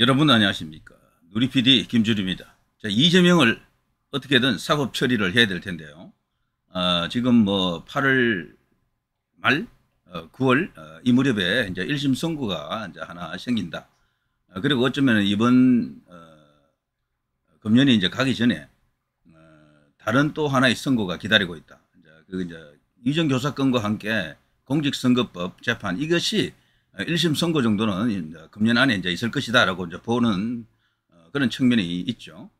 여러분 안녕하십니까. 누리PD 김주리입니다. 자, 이재명을 어떻게든 사법 처리를 해야 될 텐데요. 지금 뭐 8월 말, 9월 이 무렵에 이제 1심 선고가 이제 하나 생긴다. 그리고 어쩌면 이번 금년이 이제 가기 전에 다른 또 하나의 선고가 기다리고 있다. 이제 이정교사 건과 함께 공직선거법 재판 이것이 1심 선고 정도는 이제 금년 안에 이제 있을 것이다라고 이제 보는 그런 측면이 있죠.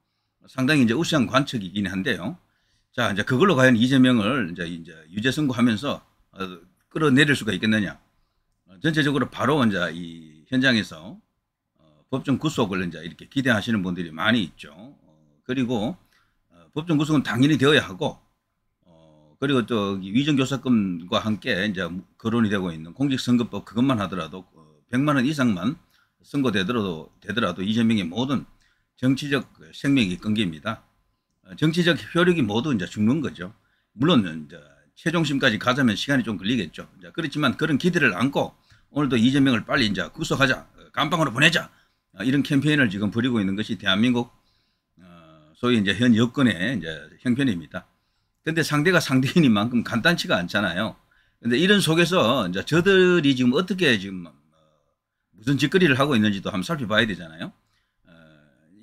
상당히 이제 우수한 관측이긴 한데요. 자, 이제 그걸로 과연 이재명을 이제 유죄 선고하면서 끌어내릴 수가 있겠느냐. 전체적으로 바로 이제 이 현장에서 법정 구속을 이제 이렇게 기대하시는 분들이 많이 있죠. 그리고 법정 구속은 당연히 되어야 하고, 그리고 또 위정교사건과 함께 이제 거론이 되고 있는 공직선거법 그것만 하더라도 100만 원 이상만 선고되더라도 이재명의 모든 정치적 생명이 끊깁니다. 정치적 효력이 모두 이제 죽는 거죠. 물론 이제 최종심까지 가자면 시간이 좀 걸리겠죠. 그렇지만 그런 기대를 안고 오늘도 이재명을 빨리 이제 구속하자, 감방으로 보내자, 이런 캠페인을 지금 벌이고 있는 것이 대한민국 소위 이제 현 여권의 이제 형편입니다. 근데 상대가 상대인인 만큼 간단치가 않잖아요. 근데 이런 속에서 이제 저들이 지금 어떻게 지금 무슨 짓거리를 하고 있는지도 한번 살펴봐야 되잖아요.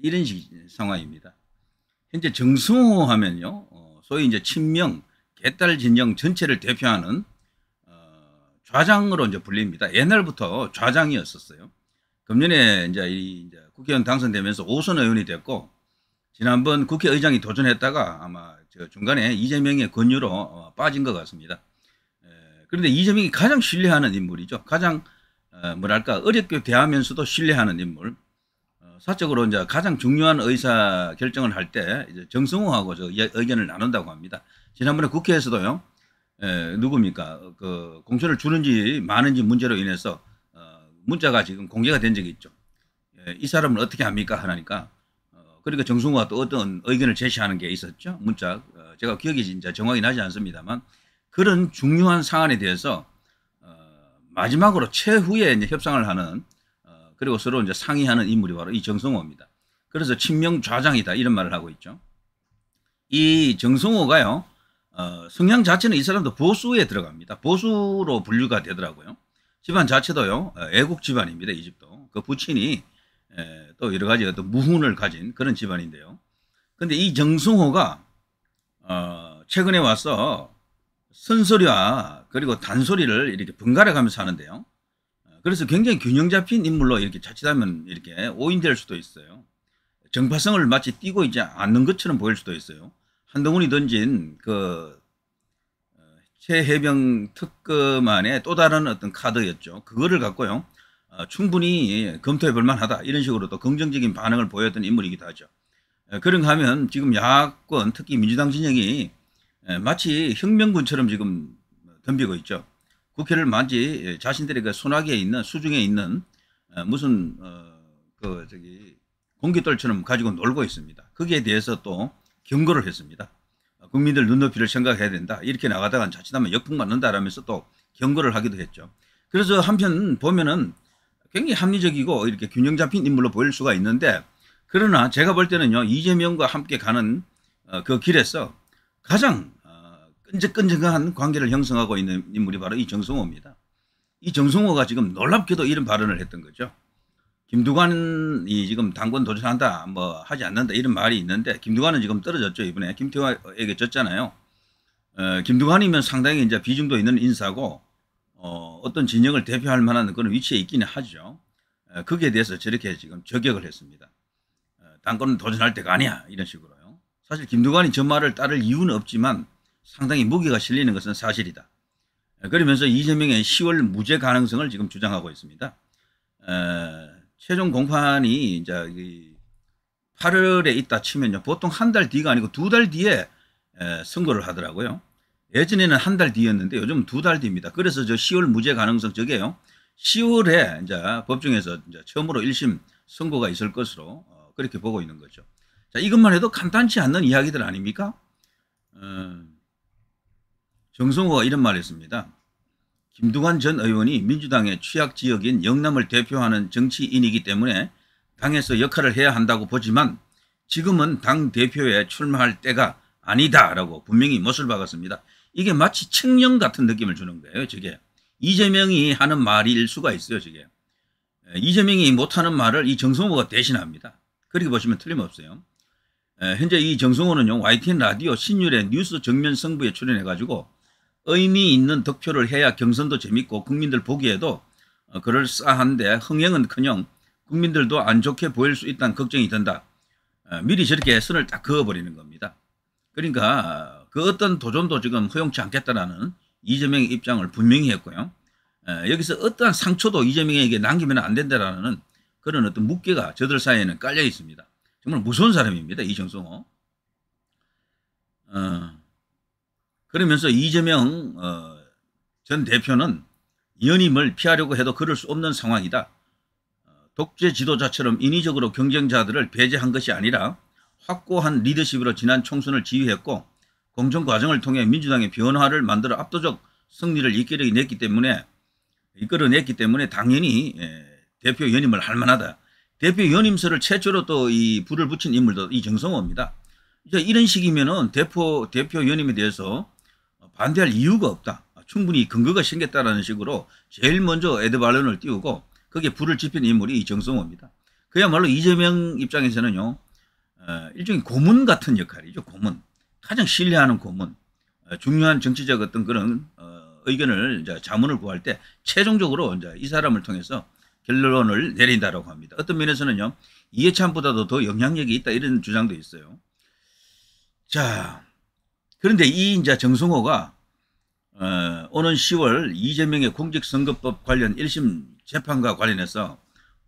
이런 상황입니다. 현재 정승호 하면요, 소위 이제 친명, 개딸 진영 전체를 대표하는 좌장으로 이제 불립니다. 옛날부터 좌장이었었어요. 금년에 이제 국회의원 당선되면서 5선 의원이 됐고, 지난번 국회의장이 도전했다가 아마 중간에 이재명의 권유로 빠진 것 같습니다. 그런데 이재명이 가장 신뢰하는 인물이죠. 가장 뭐랄까 어렵게 대하면서도 신뢰하는 인물. 사적으로 이제 가장 중요한 의사 결정을 할 때 정성호하고 의견을 나눈다고 합니다. 지난번에 국회에서도요. 누굽니까? 그 공천을 주는지 마는지 문제로 인해서 문자가 지금 공개가 된 적이 있죠. 이 사람은 어떻게 합니까? 하니까. 그러니까 정승호가 또 어떤 의견을 제시하는 게 있었죠. 문자. 제가 기억이 진짜 정확히 나지 않습니다만 그런 중요한 사안에 대해서 마지막으로 최후에 이제 협상을 하는 그리고 서로 이제 상의하는 인물이 바로 이 정승호입니다. 그래서 친명 좌장이다 이런 말을 하고 있죠. 이 정승호가요. 성향 자체는 이 사람도 보수에 들어갑니다. 보수로 분류가 되더라고요. 집안 자체도요. 애국 집안입니다. 이 집도. 그 부친이 또 여러 가지 어떤 무훈을 가진 그런 집안인데요. 근데 이 정승호가 최근에 와서 쓴소리와 그리고 단소리를 이렇게 번갈아 가면서 하는데요. 그래서 굉장히 균형 잡힌 인물로 이렇게 자칫하면 이렇게 오인될 수도 있어요. 정파성을 마치 띄고 있지 않는 것처럼 보일 수도 있어요. 한동훈이 던진 그 최해병 특검안의 또 다른 어떤 카드였죠. 그거를 갖고요. 충분히 검토해 볼 만하다. 이런 식으로 또 긍정적인 반응을 보였던 인물이기도 하죠. 그런가 하면 지금 야권 특히 민주당 진영이 마치 혁명군처럼 지금 덤비고 있죠. 국회를 마치 자신들의 그 손아귀에 있는 수중에 있는 무슨 공깃돌처럼 가지고 놀고 있습니다. 거기에 대해서 또 경고를 했습니다. 국민들 눈높이를 생각해야 된다. 이렇게 나가다가 자칫하면 역풍 맞는다라면서 또 경고를 하기도 했죠. 그래서 한편 보면은 굉장히 합리적이고 이렇게 균형 잡힌 인물로 보일 수가 있는데, 그러나 제가 볼 때는요, 이재명과 함께 가는 그 길에서 가장 끈적끈적한 관계를 형성하고 있는 인물이 바로 이 정승호입니다. 이 정승호가 지금 놀랍게도 이런 발언을 했던 거죠. 김두관이 지금 당권 도전한다, 뭐 하지 않는다 이런 말이 있는데, 김두관은 지금 떨어졌죠. 이번에 김태화에게 졌잖아요. 김두관이면 상당히 이제 비중도 있는 인사고 어떤 진영을 대표할 만한 그런 위치에 있기는 하죠. 거기에 대해서 저렇게 지금 저격을 했습니다. 당권 도전할 때가 아니야 이런 식으로요. 사실 김두관이 저 말을 따를 이유는 없지만 상당히 무게가 실리는 것은 사실이다. 그러면서 이재명의 10월 무죄 가능성을 지금 주장하고 있습니다. 최종 공판이 이제 8월에 있다 치면요, 보통 한 달 뒤가 아니고 2달 뒤에 선고를 하더라고요. 예전에는 한 달 뒤였는데 요즘 2달 뒤입니다. 그래서 저 10월 무죄 가능성 저게요, 10월에 이제 법정에서 이제 처음으로 1심 선고가 있을 것으로 그렇게 보고 있는 거죠. 자, 이것만 해도 간단치 않는 이야기들 아닙니까? 정성호가 이런 말을 했습니다. 김두관 전 의원이 민주당의 취약 지역인 영남을 대표하는 정치인이기 때문에 당에서 역할을 해야 한다고 보지만 지금은 당 대표에 출마할 때가 아니다라고 분명히 못을 박았습니다. 이게 마치 책령 같은 느낌을 주는 거예요. 저게 이재명이 하는 말일 수가 있어요. 저게 이재명이 못하는 말을 이 정성호가 대신합니다. 그렇게 보시면 틀림없어요. 현재 이 정성호는요, YTN 라디오 신율의 뉴스 정면 승부에 출연해가지고 의미 있는 득표를 해야 경선도 재밌고 국민들 보기에도 그럴싸한데 흥행은커녕 국민들도 안 좋게 보일 수 있다는 걱정이 든다. 미리 저렇게 선을 딱 그어버리는 겁니다. 그러니까 그 어떤 도전도 지금 허용치 않겠다라는 이재명의 입장을 분명히 했고요. 여기서 어떠한 상처도 이재명에게 남기면 안 된다라는 그런 어떤 묵계가 저들 사이에는 깔려 있습니다. 정말 무서운 사람입니다. 이정성호. 그러면서 이재명 전 대표는 연임을 피하려고 해도 그럴 수 없는 상황이다. 독재 지도자처럼 인위적으로 경쟁자들을 배제한 것이 아니라 확고한 리더십으로 지난 총선을 지휘했고 공정 과정을 통해 민주당의 변화를 만들어 압도적 승리를 이끌어냈기 때문에 당연히 대표 연임을 할 만하다. 대표 연임서를 최초로 또 이 불을 붙인 인물도 이 정성호입니다. 이제 이런 식이면은 대표 연임에 대해서 반대할 이유가 없다. 충분히 근거가 생겼다라는 식으로 제일 먼저 에드발론을 띄우고 거기에 불을 지핀 인물이 이 정성호입니다. 그야말로 이재명 입장에서는요, 일종의 고문 같은 역할이죠. 고문. 가장 신뢰하는 고문. 중요한 정치적 어떤 그런 의견을 이제 자문을 구할 때 최종적으로 이제 이 사람을 통해서 결론을 내린다라고 합니다. 어떤 면에서는요, 이해찬보다도 더 영향력이 있다 이런 주장도 있어요. 자, 그런데 이 이제 정성호가 오는 10월 이재명의 공직선거법 관련 1심 재판과 관련해서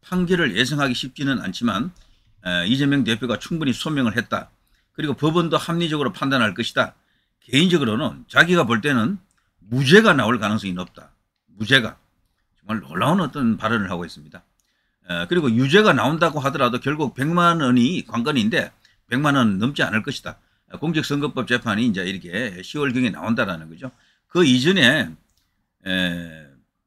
판결을 예상하기 쉽지는 않지만 이재명 대표가 충분히 소명을 했다. 그리고 법원도 합리적으로 판단할 것이다. 개인적으로는 자기가 볼 때는 무죄가 나올 가능성이 높다. 무죄가. 정말 놀라운 어떤 발언을 하고 있습니다. 그리고 유죄가 나온다고 하더라도 결국 100만 원이 관건인데 100만 원 넘지 않을 것이다. 공직선거법 재판이 이제 이렇게 10월경에 나온다라는 거죠. 그 이전에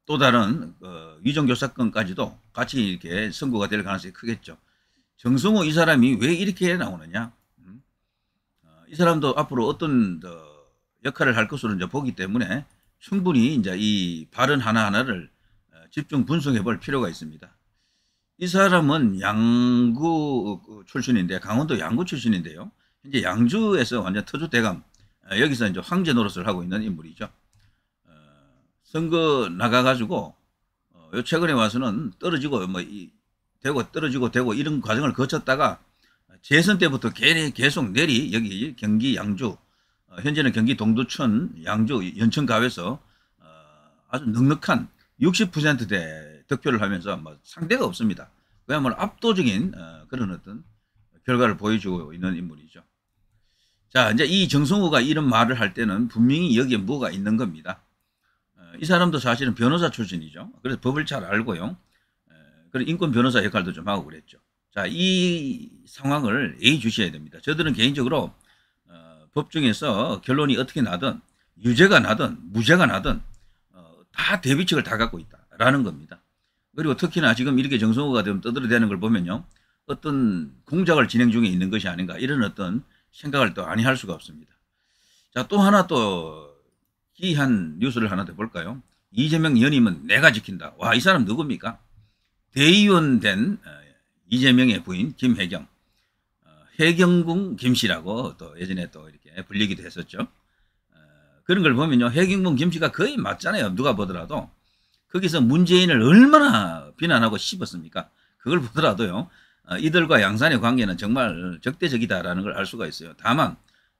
또 다른 위정교사건까지도 같이 이렇게 선고가 될 가능성이 크겠죠. 정성호 이 사람이 왜 이렇게 나오느냐? 이 사람도 앞으로 어떤 역할을 할 것으로 이제 보기 때문에 충분히 이제 이 발언 하나하나를 집중 분석해 볼 필요가 있습니다. 이 사람은 양구 출신인데, 강원도 양구 출신인데요. 현재 양주에서 완전 터줏대감, 여기서 이제 황제 노릇을 하고 있는 인물이죠. 선거 나가가지고, 요 최근에 와서는 떨어지고, 되고 이런 과정을 거쳤다가 재선 때부터 계속 여기 경기 양주, 현재는 경기 동두천, 양주, 연천갑에서 아주 넉넉한 60%대 득표를 하면서 뭐 상대가 없습니다. 그야말로 압도적인 그런 어떤 결과를 보여주고 있는 인물이죠. 자, 이제 이 정성호가 이런 말을 할 때는 분명히 여기에 뭐가 있는 겁니다. 이 사람도 사실은 변호사 출신이죠. 그래서 법을 잘 알고요. 그리고 인권 변호사 역할도 좀 하고 그랬죠. 자, 이 상황을 예의주시해야 됩니다. 저들은 개인적으로 법정에서 결론이 어떻게 나든 유죄가 나든 무죄가 나든 다 대비책을 다 갖고 있다라는 겁니다. 그리고 특히나 지금 이렇게 정성호가 되면 떠들어대는 걸 보면요, 어떤 공작을 진행 중에 있는 것이 아닌가 이런 어떤 생각을 또 아니 할 수가 없습니다. 자, 또 하나 또 기이한 뉴스를 하나 더 볼까요? 이재명 연임은 내가 지킨다. 와, 이 사람 누굽니까? 대의원 된 이재명의 부인 김혜경, 해경궁 김씨라고 또 예전에 또 이렇게 불리기도 했었죠. 그런 걸 보면요, 해경궁 김씨가 거의 맞잖아요. 누가 보더라도. 거기서 문재인을 얼마나 비난하고 씹었습니까? 그걸 보더라도요, 이들과 양산의 관계는 정말 적대적이다라는 걸 알 수가 있어요. 다만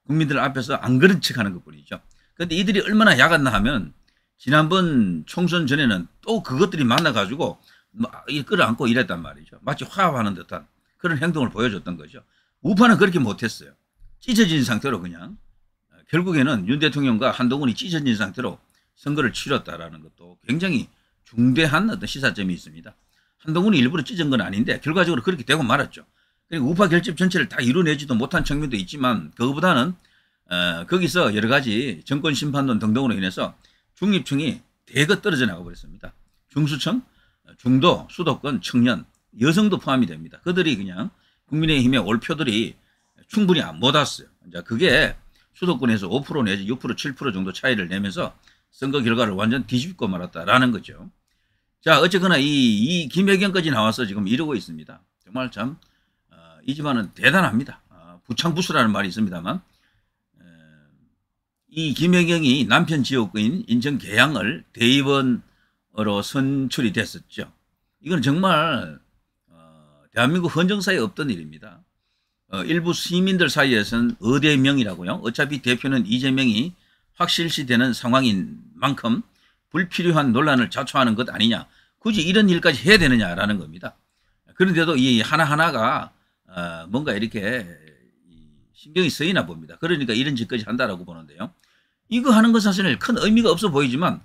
국민들 앞에서 안 그런 척하는 것뿐이죠. 그런데 이들이 얼마나 야갔나 하면 지난번 총선 전에는 또 그것들이 만나가지고 끌어안고 이랬단 말이죠. 마치 화합하는 듯한 그런 행동을 보여줬던 거죠. 우파는 그렇게 못했어요. 찢어진 상태로 그냥 결국에는 윤 대통령과 한동훈이 찢어진 상태로 선거를 치렀다라는 것도 굉장히 중대한 어떤 시사점이 있습니다. 한동훈이 일부러 찢은 건 아닌데 결과적으로 그렇게 되고 말았죠. 그리고 우파 결집 전체를 다 이뤄내지도 못한 측면도 있지만 그거보다는 거기서 여러 가지 정권 심판론 등등으로 인해서 중립층이 대거 떨어져 나가 버렸습니다. 중수층, 중도, 수도권, 청년 여성도 포함이 됩니다. 그들이 그냥 국민의힘의 올 표들이 충분히 못 왔어요. 이제 그게 수도권에서 5% 내지 6% 7% 정도 차이를 내면서 선거 결과를 완전 뒤집고 말았다라는 거죠. 자, 어쨌거나 이 김혜경까지 나와서 지금 이러고 있습니다. 정말 참 이 집안은 대단합니다. 부창부수라는 말이 있습니다만 이 김혜경이 남편 지역구인 인천 계양을 대의원으로 선출이 됐었죠. 이건 정말 대한민국 헌정사에 없던 일입니다. 일부 시민들 사이에서는 의대명이라고요. 어차피 대표는 이재명이 확실시되는 상황인 만큼 불필요한 논란을 자초하는 것 아니냐. 굳이 이런 일까지 해야 되느냐라는 겁니다. 그런데도 이 하나하나가 뭔가 이렇게 신경이 쓰이나 봅니다. 그러니까 이런 짓까지 한다라고 보는데요. 이거 하는 것 사실은 큰 의미가 없어 보이지만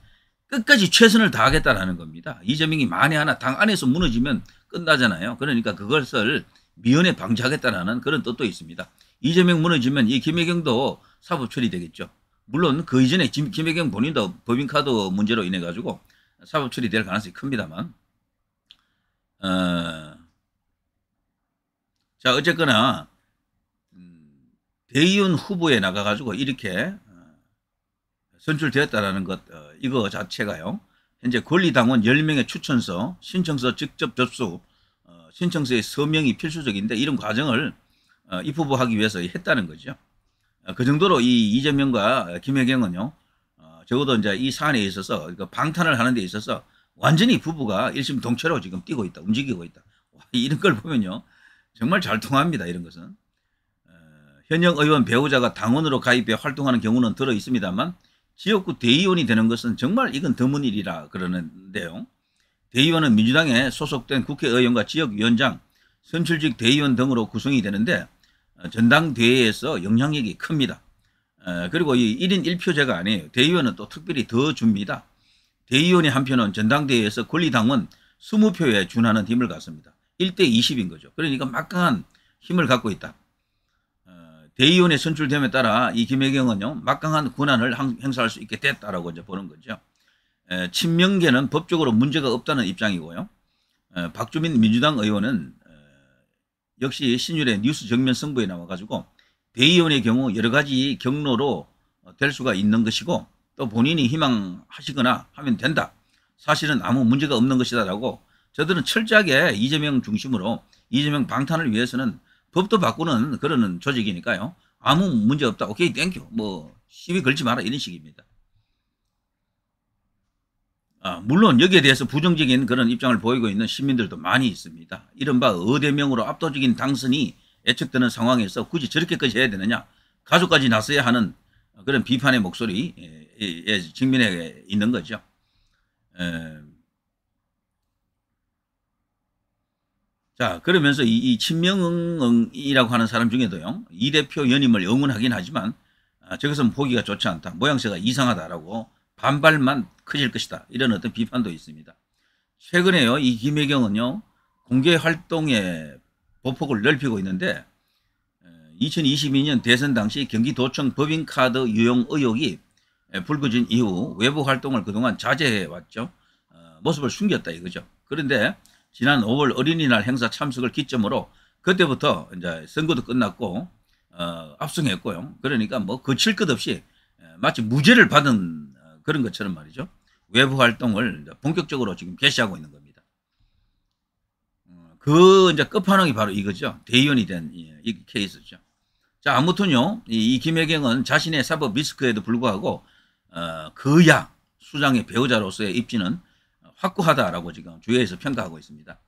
끝까지 최선을 다하겠다라는 겁니다. 이재명이 만에 하나 당 안에서 무너지면 끝나잖아요. 그러니까 그것을 미연에 방지하겠다라는 그런 뜻도 있습니다. 이재명 무너지면 이 김혜경도 사법 처리되겠죠. 물론 그 이전에 김혜경 본인도 법인카드 문제로 인해 가지고 사법 처리될 가능성이 큽니다만 자, 어쨌거나 대의원 후보에 나가가지고 이렇게 선출되었다라는 것, 이거 자체가요. 현재 권리당원 10명의 추천서, 신청서 직접 접수, 신청서의 서명이 필수적인데 이런 과정을 입후보하기 위해서 했다는 거죠. 그 정도로 이 이재명과 김혜경은요, 적어도 이제 이 사안에 있어서 방탄을 하는 데 있어서 완전히 부부가 일심동체로 지금 뛰고 있다, 움직이고 있다. 와, 이런 걸 보면요, 정말 잘 통합니다. 이런 것은. 현역 의원 배우자가 당원으로 가입해 활동하는 경우는 들어 있습니다만 지역구 대의원이 되는 것은 정말 이건 드문 일이라 그러는데요. 대의원은 민주당에 소속된 국회의원과 지역위원장, 선출직 대의원 등으로 구성이 되는데 전당대회에서 영향력이 큽니다. 그리고 이 1인 1표제가 아니에요. 대의원은 또 특별히 더 줍니다. 대의원의 한 표는 전당대회에서 권리당원 20표에 준하는 힘을 갖습니다. 1대 20인 거죠. 그러니까 막강한 힘을 갖고 있다. 대의원에 선출됨에 따라 이 김혜경은요, 막강한 권한을 행사할 수 있게 됐다라고 이제 보는 거죠. 친명계는 법적으로 문제가 없다는 입장이고요. 박주민 민주당 의원은 역시 신율의 뉴스 정면 승부에 나와가지고 대의원의 경우 여러 가지 경로로 될 수가 있는 것이고 또 본인이 희망하시거나 하면 된다. 사실은 아무 문제가 없는 것이다라고 저들은 철저하게 이재명 중심으로 이재명 방탄을 위해서는 법도 바꾸는 그런 조직이니까요. 아무 문제 없다. 오케이, 땡큐. 뭐 시비 걸지 마라 이런 식입니다. 물론 여기에 대해서 부정적인 그런 입장을 보이고 있는 시민들도 많이 있습니다. 이른바 의대명으로 압도적인 당선이 예측되는 상황에서 굳이 저렇게까지 해야 되느냐. 가족까지 나서야 하는 그런 비판의 목소리에 직면해 있는 거죠. 자, 그러면서 이 친명이라고 하는 사람 중에도요, 이 대표 연임을 응원하긴 하지만 저것은 보기가 좋지 않다. 모양새가 이상하다라고 반발만 커질 것이다. 이런 어떤 비판도 있습니다. 최근에요, 이 김혜경은요, 공개 활동의 보폭을 넓히고 있는데 2022년 대선 당시 경기도청 법인카드 유용 의혹이 불거진 이후 외부 활동을 그동안 자제해 왔죠. 모습을 숨겼다 이거죠. 그런데 지난 5월 어린이날 행사 참석을 기점으로 그때부터 이제 선거도 끝났고 압승했고요. 그러니까 뭐 거칠 것 없이 마치 무죄를 받은 그런 것처럼 말이죠. 외부 활동을 본격적으로 지금 개시하고 있는 겁니다. 그 이제 끝판왕이 바로 이거죠. 대의원이 된 이 케이스죠. 자, 아무튼요, 이 김혜경은 자신의 사법 리스크에도 불구하고 거야 수장의 배우자로서의 입지는 확고하다라고 지금 주위에서 평가하고 있습니다.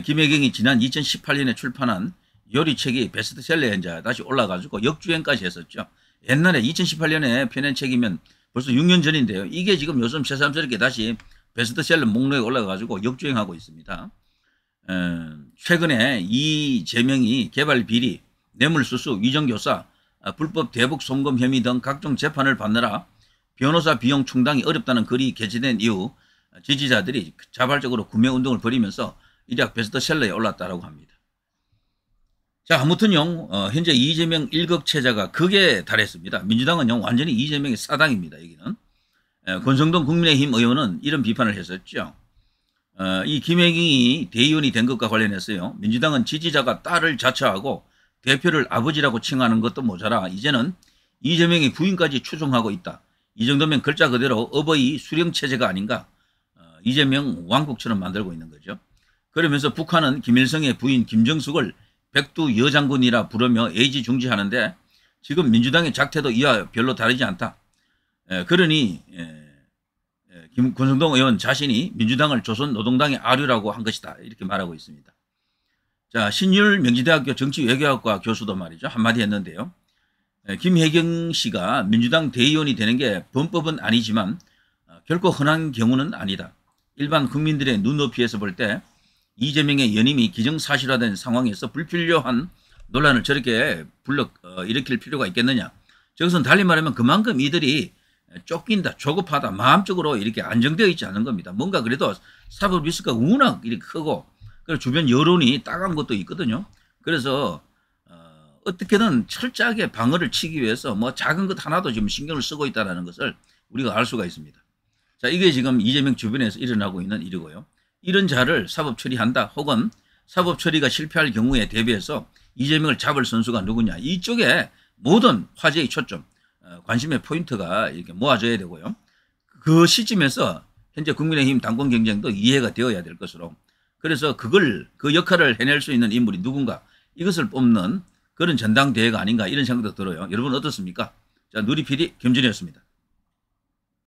김혜경이 지난 2018년에 출판한 요리책이 베스트셀러에 이제 다시 올라가지고 역주행까지 했었죠. 옛날에 2018년에 펴낸 책이면 벌써 6년 전인데요. 이게 지금 요즘 새삼스럽게 다시 베스트셀러 목록에 올라가가지고 역주행하고 있습니다. 최근에 이재명이 개발 비리, 뇌물수수, 위정교사, 불법 대북 송금 혐의 등 각종 재판을 받느라 변호사 비용 충당이 어렵다는 글이 게재된 이후 지지자들이 자발적으로 구매운동을 벌이면서 일약 베스트셀러에 올랐다고 합니다. 자, 아무튼요, 현재 이재명 일극체제가 극에 달했습니다. 민주당은요, 완전히 이재명의 사당입니다. 여기는. 권성동 국민의힘 의원은 이런 비판을 했었죠. 이 김혜경이 대의원이 된 것과 관련해서요. 민주당은 지지자가 딸을 자처하고 대표를 아버지라고 칭하는 것도 모자라 이제는 이재명의 부인까지 추종하고 있다. 이 정도면 글자 그대로 어버이 수령체제가 아닌가. 이재명 왕국처럼 만들고 있는 거죠. 그러면서 북한은 김일성의 부인 김정숙을 백두 여장군이라 부르며 애지중지하는데 지금 민주당의 작태도 이와 별로 다르지 않다. 그러니 권성동 의원 자신이 민주당을 조선노동당의 아류라고 한 것이다. 이렇게 말하고 있습니다. 자, 신율 명지대학교 정치외교학과 교수도 말이죠. 한마디 했는데요. 김혜경 씨가 민주당 대의원이 되는 게 범법은 아니지만 결코 흔한 경우는 아니다. 일반 국민들의 눈높이에서 볼 때 이재명의 연임이 기정사실화된 상황에서 불필요한 논란을 저렇게 일으킬 필요가 있겠느냐. 저것은 달리 말하면 그만큼 이들이 쫓긴다, 조급하다, 마음적으로 이렇게 안정되어 있지 않은 겁니다. 뭔가 그래도 사법 리스크가 워낙 이렇게 크고 그리고 주변 여론이 따가운 것도 있거든요. 그래서 어떻게든 철저하게 방어를 치기 위해서 뭐 작은 것 하나도 지금 신경을 쓰고 있다는 것을 우리가 알 수가 있습니다. 자, 이게 지금 이재명 주변에서 일어나고 있는 일이고요. 이런 자를 사법 처리한다 혹은 사법 처리가 실패할 경우에 대비해서 이재명을 잡을 선수가 누구냐. 이쪽에 모든 화제의 초점, 관심의 포인트가 이렇게 모아져야 되고요. 그 시점에서 현재 국민의힘 당권 경쟁도 이해가 되어야 될 것으로 그래서 그 역할을 해낼 수 있는 인물이 누군가 이것을 뽑는 그런 전당대회가 아닌가 이런 생각도 들어요. 여러분 어떻습니까? 자, 누리 PD 김준이었습니다.